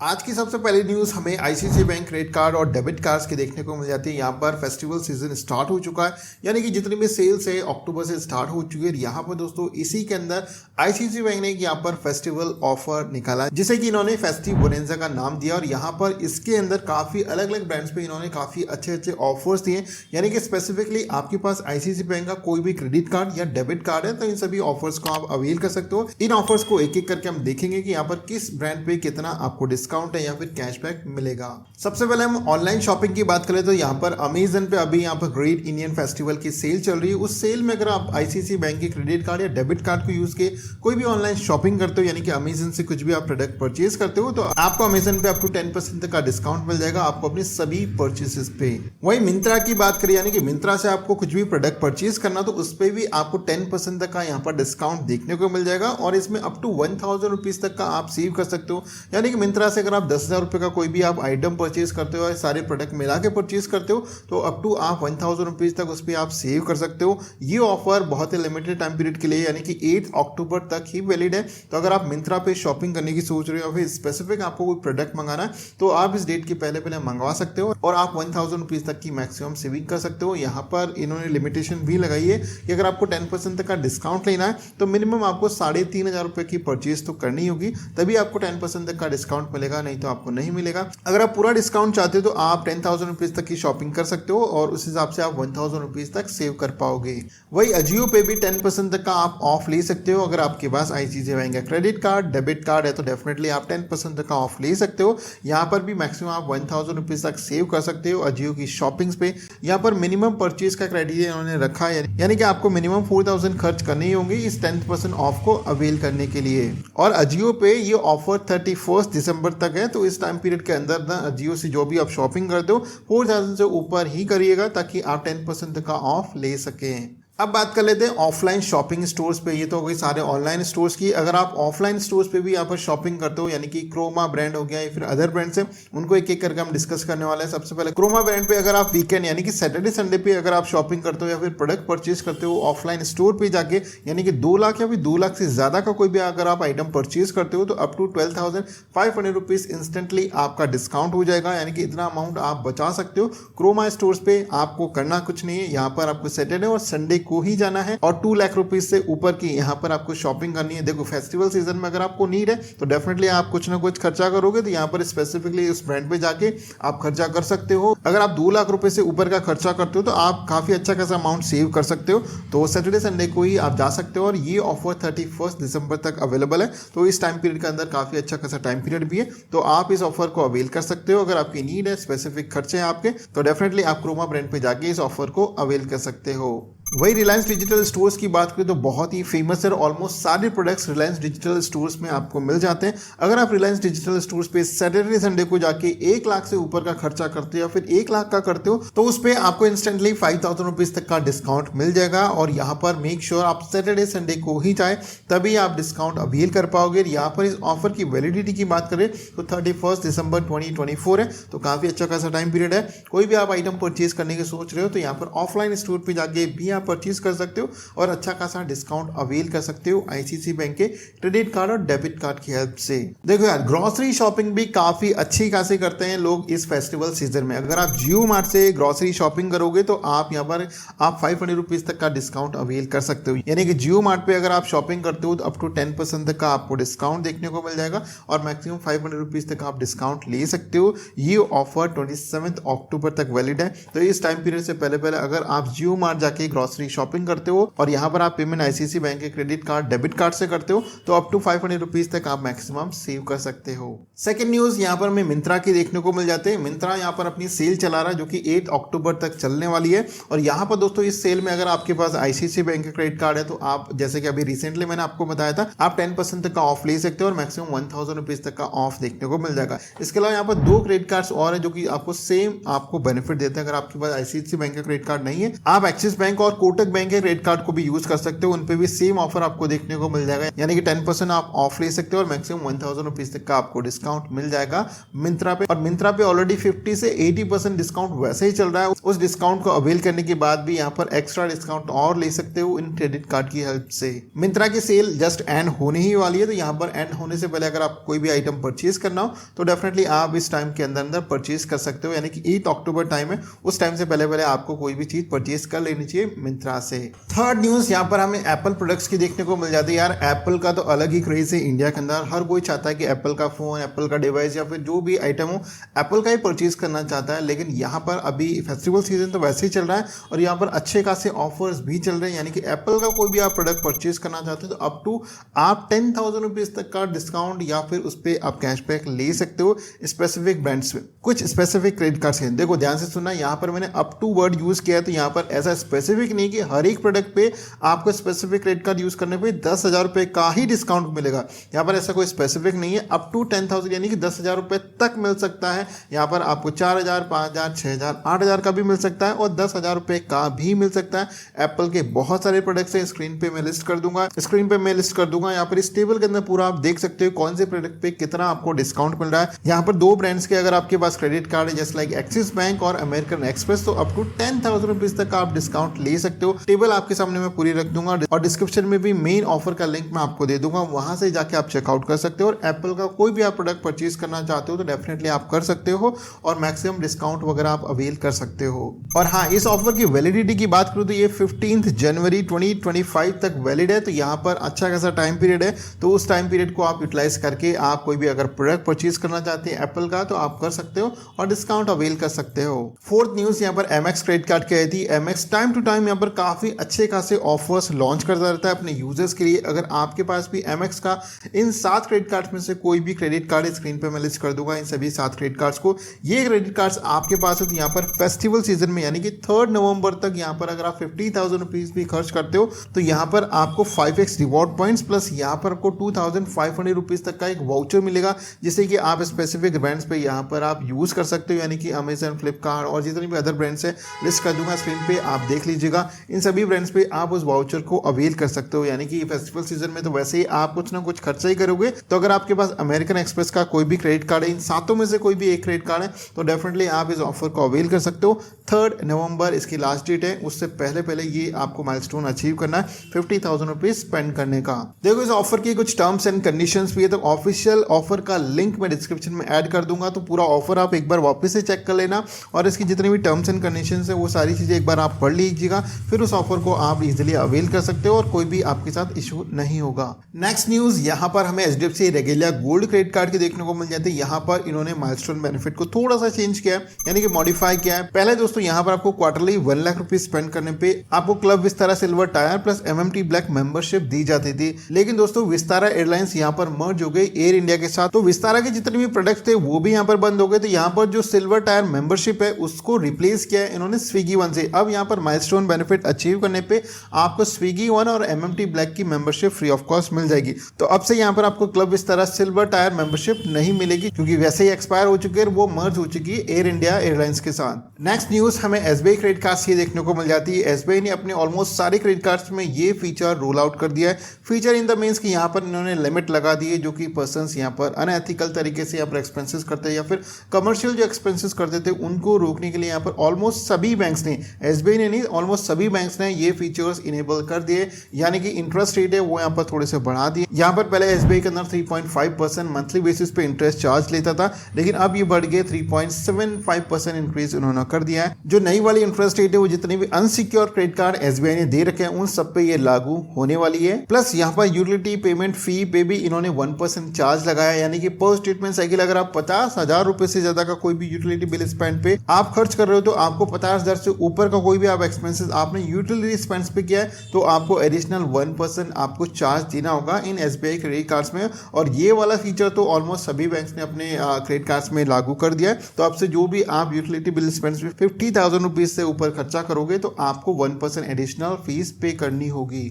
आज की सबसे पहली न्यूज हमें आईसीआईसीआई बैंक क्रेडिट कार्ड और डेबिट कार्ड्स की देखने को मिल जाती है। यहाँ पर फेस्टिवल सीजन स्टार्ट हो चुका है, यानी कि जितनी भी सेल्स है अक्टूबर से स्टार्ट हो चुकी है। यहाँ पर दोस्तों इसी के अंदर आईसीआईसीआई बैंक ने यहाँ पर फेस्टिवल ऑफर निकाला, जिसे कि इन्होंने फेस्टिव बोनेंजा का नाम दिया। और यहाँ पर इसके अंदर काफी अलग अलग ब्रांड्स पे इन्होंने काफी अच्छे अच्छे ऑफर्स दिए, यानी कि स्पेसिफिकली आपके पास आईसीआईसीआई बैंक का कोई भी क्रेडिट कार्ड या डेबिट कार्ड है तो इन सभी ऑफर्स को आप अवेल कर सकते हो। इन ऑफर्स को एक एक करके हम देखेंगे कि यहाँ पर किस ब्रांड पे कितना आपको डिस्काउंट है या फिर कैशबैक मिलेगा। सबसे पहले हम ऑनलाइन शॉपिंग की बात करें तो यहाँ पर अमेजन पे अभी यहाँ पर ग्रेट इंडियन फेस्टिवल की सेल चल रही है। उस सेल में अगर आप आईसीआईसीआई बैंक के क्रेडिट कार्ड या डेबिट कार्ड को यूज के कोई भी ऑनलाइन शॉपिंग करते हो, यानी कि अमेजन से कुछ भी आप प्रोडक्ट परचेज करते हो, तो आपको अमेजन पे अप टू 10% तक का डिस्काउंट मिल जाएगा आपको अपनी सभी परचेसेस पे। वही मिंत्रा की बात करें, यानी कि मिंत्रा से आपको कुछ भी प्रोडक्ट परचेज करना तो उस पर भी आपको 10% तक का यहाँ पर डिस्काउंट देखने को मिल जाएगा। और इसमें अप टू 1000 रुपीज तक का आप सेव कर सकते हो, यानी कि मिंत्रा से अगर आप 10,000 रुपये का कोई भी आप आइटम परचेज करते हो या सारे प्रोडक्ट मिला के परचेज करते हो तो अप टू आप 1000 रुपीज तक उस पर आप सेव कर सकते हो। ये ऑफर बहुत ही लिमिटेड टाइम पीरियड के लिए, यानी कि 8 अक्टूबर तक ही वैलिड है। तो अगर आप मिंत्रा पे शॉपिंग करने की सोच रहे हो या फिर स्पेसिफिक आपको कोई प्रोडक्ट मंगाना है तो आप इस डेट के पहले पहले मंगवा सकते हो और आप 1000 रुपीज तक की मैक्सिमम सेविंग कर सकते हो। यहाँ पर इन्होंने लिमिटेशन भी लगाई है कि अगर आपको 10% तक का डिस्काउंट लेना है तो मिनिमम आपको 3500 रुपये की परचेज तो करनी होगी, तभी आपको 10% तक का डिस्काउंट मिलेगा, नहीं तो आपको नहीं मिलेगा। अगर आप पूरा डिस्काउंट चाहते हो तो आप 10,000 रुपीज तक की शॉपिंग कर सकते हो और उस हिसाब से आप 1000 रुपीज तक सेव कर पाओगे। वही अजियो पे भी 10% तक का आप ऑफ ले सकते हो। अगर आपके पास आईसीआईसीआई बैंक का क्रेडिट कार्ड डेबिट कार्ड है तो डेफिनेटली आप 10% तक का ऑफ ले सकते हो। यहाँ पर भी मैक्सिमम आप 1000 रुपीज तक सेव कर सकते हो अजियो की शॉपिंग्स पे। यहाँ पर मिनिमम परचेज का क्राइटेरिया उन्होंने रखा है, यानी कि आपको मिनिमम 4000 खर्च करने ही होंगे इस 10% ऑफ को अवेल करने के लिए। और अजियो पे ये ऑफर 31 दिसंबर तक है, तो इस टाइम पीरियड के अंदर ना अजियो से जो भी आप शॉपिंग करते हो 4000 से ऊपर ही करिएगा ताकि आप 10% तक का ऑफ ले सकें। अब बात कर लेते हैं ऑफलाइन शॉपिंग स्टोर्स पे। ये तो हो गई सारे ऑनलाइन स्टोर्स की। अगर आप ऑफलाइन स्टोर्स पे भी यहाँ पर शॉपिंग करते हो, यानी कि क्रोमा ब्रांड हो गया या फिर अदर ब्रांड्स है, उनको एक एक करके हम डिस्कस करने वाले हैं। सबसे पहले क्रोमा ब्रांड पे अगर आप वीकेंड यानी कि सैटरडे संडे पे अगर आप शॉपिंग करते हो या फिर प्रोडक्ट परचेज करते हो ऑफलाइन स्टोर पे जाके, यानी कि 2 लाख या फिर 2 लाख से ज्यादा का कोई भी अगर आप आइटम परचेज करते हो तो अप टू 12,500 रुपीज इंस्टेंटली आपका डिस्काउंट हो जाएगा, यानी कि इतना अमाउंट आप बचा सकते हो। क्रोमा स्टोर्स पे आपको करना कुछ नहीं है, यहाँ पर आपको सैटरडे और संडे को ही जाना है और 2 लाख रुपीज से ऊपर की यहाँ पर आपको शॉपिंग करनी है। देखो फेस्टिवल सीजन में अगर आपको नीड है तो डेफिनेटली आप कुछ ना कुछ खर्चा करोगे, तो यहाँ पर स्पेसिफिकली उस ब्रांड पे जाके आप खर्चा कर सकते हो। अगर आप 2 लाख रुपए से ऊपर का खर्चा करते हो तो आप काफी अच्छा खासा अमाउंट सेव कर सकते हो। तो सैटरडे संडे को ही आप जा सकते हो और ये ऑफर 31 दिसंबर तक अवेलेबल है, तो इस टाइम पीरियड के अंदर काफी अच्छा खासा टाइम पीरियड भी है, तो आप इस ऑफर को अवेल कर सकते हो। अगर आपकी नीड है, स्पेसिफिक खर्चे हैं आपके, तो डेफिनेटली आप क्रोमा ब्रांड पे जाके इस ऑफर को अवेल कर सकते हो। वही रिलायंस डिजिटल स्टोर्स की बात करें तो बहुत ही फेमस है, ऑलमोस्ट सारे प्रोडक्ट्स रिलायंस डिजिटल स्टोर्स में आपको मिल जाते हैं। अगर आप रिलायंस डिजिटल स्टोर्स पे सैटरडे संडे को जाके 1 लाख से ऊपर का खर्चा करते हो या फिर 1 लाख का करते हो तो उस पर आपको इंस्टेंटली 5000 रुपीज तक का डिस्काउंट मिल जाएगा। और यहाँ पर मेक श्योर आप सैटरडे संडे को ही जाए, तभी आप डिस्काउंट अवेल कर पाओगे। यहाँ पर इस ऑफर की वैलिडिटी की बात करें तो 31 दिसंबर 2024 है, तो काफी अच्छा खासा टाइम पीरियड है। कोई भी आप आइटम परचेज करने की सोच रहे हो तो यहाँ पर ऑफलाइन स्टोर पर जाके भी आप परचेज कर सकते हो और अच्छा खासा डिस्काउंट अवेल कर सकते हो आईसीआईसीआई बैंक के क्रेडिट कार्ड और डेबिट कार्ड की हेल्प से। देखो यार, ग्रोसरी शॉपिंग भी काफी अच्छी खासी करते हैं लोग इस फेस्टिवल सीजन में। अगर आप जियो मार्ट से ग्रोसरी शॉपिंग करोगे तो आप यहाँ पर आप 500 रुपीज तक का डिस्काउंट अवेल कर सकते हो, यानी कि जियो मार्ट पे अगर आप शॉपिंग करते हो तो अप टू 10% तक का आपको डिस्काउंट देखने को मिल जाएगा और मैक्सिमम 500 रुपीज तक आप डिस्काउंट ले सकते हो। ये ऑफर 27 अक्टूबर तक वैलिड है, तो इस टाइम पीरियड से पहले पहले अगर आप जियो मार्ट जाके ग्रोसरी शॉपिंग करते हो और यहाँ पर आप पेमेंट आईसीआईसीआई बैंक के क्रेडिट कार्ड डेबिट कार्ड से करते हो तो अप टू 500 रुपीज तक आप मैक्सिमम सेव कर सकते हो। सेकंड न्यूज यहाँ पर हमें मिंत्रा की देखने को मिल जाते हैं। मिंत्रा यहाँ पर अपनी सेल चला रहा है जो कि 8 अक्टूबर तक चलने वाली है। और यहाँ पर दोस्तों इस सेल में अगर आपके पास आईसीआईसीआई बैंक का क्रेडिट कार्ड है तो आप, जैसे कि अभी रिसेंटली मैंने आपको बताया था, आप 10% तक का ऑफ ले सकते हो और मैक्सिमम 1000 रुपीज तक का ऑफ देखने को मिल जाएगा। इसके अलावा यहाँ पर 2 क्रेडिट कार्ड्स और है जो कि आपको सेम आपको बेनिफिट देते हैं। अगर आपके पास आईसीआईसीआई बैंक का क्रेडिट कार्ड नहीं है, आप एक्सिस बैंक और कोटक बैंक के क्रेडिट कार्ड को भी यूज कर सकते हो, उन पे भी सेम ऑफर आपको देखने को मिल जाएगा, यानी कि 10% आप ऑफ ले सकते हो और मैक्सिमम 1000 रुपीज तक का आपको डिस्काउंट मिल जाएगा मिंत्रा पे। और मिंत्रा पे ऑलरेडी 50 से 80% डिस्काउंट वैसे ही चल रहा है। उस डिस्काउंट को अवेल करने के बाद भी यहाँ पर एक्स्ट्रा डिस्काउंट और ले सकते हो इन क्रेडिट कार्ड की हेल्प से। मिंत्रा की सेल जस्ट एंड होने ही वाली है, तो यहाँ पर एंड होने से पहले अगर आप कोई भी आइटम परचेज करना हो तो डेफिनेटली आप इस टाइम के अंदर परचेज कर सकते हो, यानी कि 8 अक्टूबर टाइम है, उस टाइम से पहले आपको कोई भी चीज परचेज कर लेनी चाहिए मिंत्रा से। थर्ड न्यूज यहाँ पर हमें एप्पल प्रोडक्ट्स की देखने को मिल जाती है। यार एप्पल का तो अलग ही क्रेज है इंडिया के अंदर, हर कोई चाहता है कि एप्पल का फोन, एप्पल का डिवाइस या फिर जो भी आइटम हो एप्पल का ही परचेज करना चाहता है। लेकिन यहाँ पर अभी फेस्टिवल सीजन तो वैसे ही चल रहा है और यहाँ पर अच्छे खासे ऑफर्स भी चल रहे हैं, यानी कि एप्पल का कोई भी आप प्रोडक्ट परचेज करना चाहते हो तो अप टू आप 10,000 रुपीज तक का डिस्काउंट या फिर उस पर आप कैशबैक ले सकते हो स्पेसिफिक ब्रांड्स पे। कुछ स्पेसिफिक क्रेडिट कार्ड्स हैं, देखो ध्यान से सुनना, यहाँ पर मैंने अप टू वर्ड यूज किया है, तो यहाँ पर ऐसा स्पेसिफिक नहीं कि हर एक प्रोडक्ट पे आपको स्पेसिफिक क्रेडिट कार्ड यूज करने पे 10,000 रुपए का ही डिस्काउंट मिलेगा। यहाँ पर ऐसा कोई स्पेसिफिक नहीं है, अप टू 10,000 यानी कि 10,000 रुपए तक मिल सकता है। यहाँ पर आपको 4,000, 5,000, 6,000, 8,000 का भी मिल सकता है और 10,000 रुपए का भी मिल सकता है। एप्पल के बहुत सारे प्रोडक्ट्स हैं, स्क्रीन पे मैं लिस्ट कर दूंगा, यहाँ पर इस टेबल के अंदर पूरा आप देख सकते हो कौन से प्रोडक्ट पे कितना आपको डिस्काउंट मिल रहा है। यहाँ पर 2 ब्रांड्स के अगर आपके पास क्रेडिट कार्ड है जस्ट लाइक एक्सिस बैंक और अमेरिकन एक्सप्रेस, तो अप टू 10,000 रुपीज तक आप डिस्काउंट ले सकते हो। टेबल आपके सामने मैं पूरी रख दूंगा और डिस्क्रिप्शन में भी मेन ऑफर का लिंक मैं आपको दे दूंगा, वहां से जाके आप चेकआउट कर सकते हो। और एप्पल का कोई भी आप प्रोडक्ट परचेज करना चाहते हो तो डेफिनेटली आप कर सकते हो और मैक्सिमम डिस्काउंट वगैरह आप अवेल कर सकते हो। और हाँ, इस ऑफर की वैलिडिटी की बात करूँ तो ये 15 जनवरी 2025 तक वैलिड है, तो यहाँ पर अच्छा खासा टाइम पीरियड है, तो उस टाइम पीरियड को आप यूटिलाइज करके आप कोई भी अगर प्रोडक्ट परचेज करना चाहते हैं एप्पल का तो आप कर सकते हो और डिस्काउंट अवेल कर सकते हो। फोर्थ न्यूज यहाँ पर एमएक्स क्रेडिट कार्ड की आई थी। एमएक्स टाइम टू टाइम यहाँ पर काफी अच्छे खासे ऑफर्स लॉन्च करता रहता है अपने यूजर्स के लिए। अगर आपके पास भी एमएक्स का इन 7 क्रेडिट कार्ड में से कोई भी क्रेडिट कार्ड स्क्रीन पे मैं लिस्ट कर दूंगा इन सभी 7 क्रेडिट कार्ड्स को, ये क्रेडिट कार्ड्स आपके पास है तो यहाँ पर फेस्टिवल सीजन में यानी कि 3 नवंबर तक यहाँ पर अगर आप 50,000 रुपीज भी खर्च करते हो तो यहाँ पर आपको 5x रिवॉर्ड पॉइंट्स प्लस यहाँ पर आपको 2,500 रुपीज तक का एक वाउचर मिलेगा, जिससे कि आप स्पेसिफिक ब्रांड्स पे यहाँ पर आप यूज कर सकते हो, यानी कि अमेजन, फ्लिपकार्ट और जितने भी अदर ब्रांड्स है लिस्ट कर दूंगा स्क्रीन पे, आप देख लीजिएगा। इन सभी ब्रांड्स पे आप उस वाउचर को अवेल कर सकते हो, यानी कि फेस्टिवल सीजन में तो वैसे ही आप कुछ ना कुछ खर्चा ही करोगे, तो अगर आपके पास अमेरिकन एक्सप्रेस का कोई भी क्रेडिट कार्ड है, इन 7 में से कोई भी एक क्रेडिट कार्ड है, तो डेफिनेटली आप इस ऑफर को अवेल कर सकते हो। 3 नवंबर इसकी लास्ट डेट है, उससे पहले ये आपको माइलस्टोन अचीव करना है 50,000 रुपीज स्पेंड करने का। देखो इस ऑफर की कुछ टर्म्स एंड कंडीशंस भी है, तो ऑफिशियल ऑफर का लिंक मैं डिस्क्रिप्शन में ऐड कर दूंगा, तो पूरा ऑफर आप एक बार वापस से चेक कर लेना और इसकी जितनी भी टर्म्स एंड कंडीशंस है वो सारी चीजें एक बार आप पढ़ लीजिएगा, फिर उस ऑफर को आप इजीली अवेल कर सकते हो और कोई भी आपके साथ इशू नहीं होगा। नेक्स्ट न्यूज यहाँ पर हमें HDFC रेगेलिया गोल्ड क्रेडिट कार्ड की देखने को मिल जाती है। यहाँ पर इन्होंने माइलस्टोन बेनिफिट को थोड़ा सा चेंज किया है, यानी कि मॉडिफाई किया है। पहले दोस्तों यहाँ पर आपको क्वार्टरली 1 लाख रुपीज स्पेंड करने पे आपको club Vistara silver tier plus MMT black membership दी जाती थी, लेकिन दोस्तों विस्तारा एयरलाइंस यहाँ पर मर्ज हो गई एयर इंडिया के साथ, तो विस्तारा के जितने भी प्रोडक्ट थे वो भी यहाँ पर बंद हो गए। तो यहाँ पर जो सिल्वर टायर मेंबरशिप है उसको रिप्लेस किया है इन्होंने स्विगी वन से। अब यहाँ पर माइलस्टोन बेनिफिट अचीव करने पे आपको स्विगी वन और MMT ब्लैक की मेंबरशिप फ्री ऑफ कॉस्ट मिल जाएगी। तो अब से यहाँ पर आपको club Vistara silver tyre membership नहीं मिलेगी, क्योंकि वैसे ही एक्सपायर हो चुकी है, वो मर्ज हो चुकी है एयर इंडिया एयरलाइंस के साथ। नेक्स्ट न्यूज हमें SBI क्रेडिट कार्ड्स की देखने को मिल जाती है। SBI ने अपने ऑलमोस्ट सारे क्रेडिट कार्ड्स में ये फीचर रोल आउट कर दिया है। फीचर इन द मीन्स कि यहाँ पर इन्होंने लिमिट लगा दी है, जो कि पर्सन्स यहाँ पर अनएथिकल तरीके से यहाँ पर एक्सपेंसेस करते हैं या फिर कमर्शियल जो एक्सपेंसेस करते थे उनको रोकने के लिए यहाँ पर ऑलमोस्ट सभी बैंक्स ने, SBI ने नहीं, ऑलमोस्ट सभी बैंक्स ने ये फीचर्स इनेबल कर दिए, यानी कि इंटरेस्ट रेट है वो यहाँ पर थोड़े से बढ़ा दिए। यहाँ पर पहले SBI के अंदर 3.5% मंथली बेसिस पे इंटरेस्ट चार्ज लेता था, लेकिन अब ये बढ़ गए 3.75% इंक्रीज उन्होंने कर दिया है। जो नई वाली इंटरेस्ट रेट है वो जितने भी अनसिक्योर क्रेडिट कार्ड SBI ने दे रखे हैं उन सब पे ये लागू होने वाली है। प्लस यहाँ पर यूटिलिटी पेमेंट फी पे भी इन्होंने 1% चार्ज लगाया, यानी कि पर स्टेटमेंट साइकिल अगर आप 50,000 रुपए से ज्यादा का कोई भी यूटिलिटी बिल स्पेंड पे आप खर्च कर रहे हो तो आपको 50,000 से ऊपर का कोई भी आप एक्सपेंसेस आपने यूटिलिटी स्पेंड्स पे किया है तो आपको एडिशनल 1% आपको चार्ज देना होगा इन SBI क्रेडिट कार्ड्स में। और ये वाला फीचर तो ऑलमोस्ट सभी बैंक्स ने अपने क्रेडिट कार्ड्स में लागू कर दिया है। तो अब से जो भी आप यूटिलिटी बिल स्पेंड्स पे 50,000 रुपीज से ऊपर खर्चा करोगे तो आपको 1% एडिशनल फीस पे करनी होगी।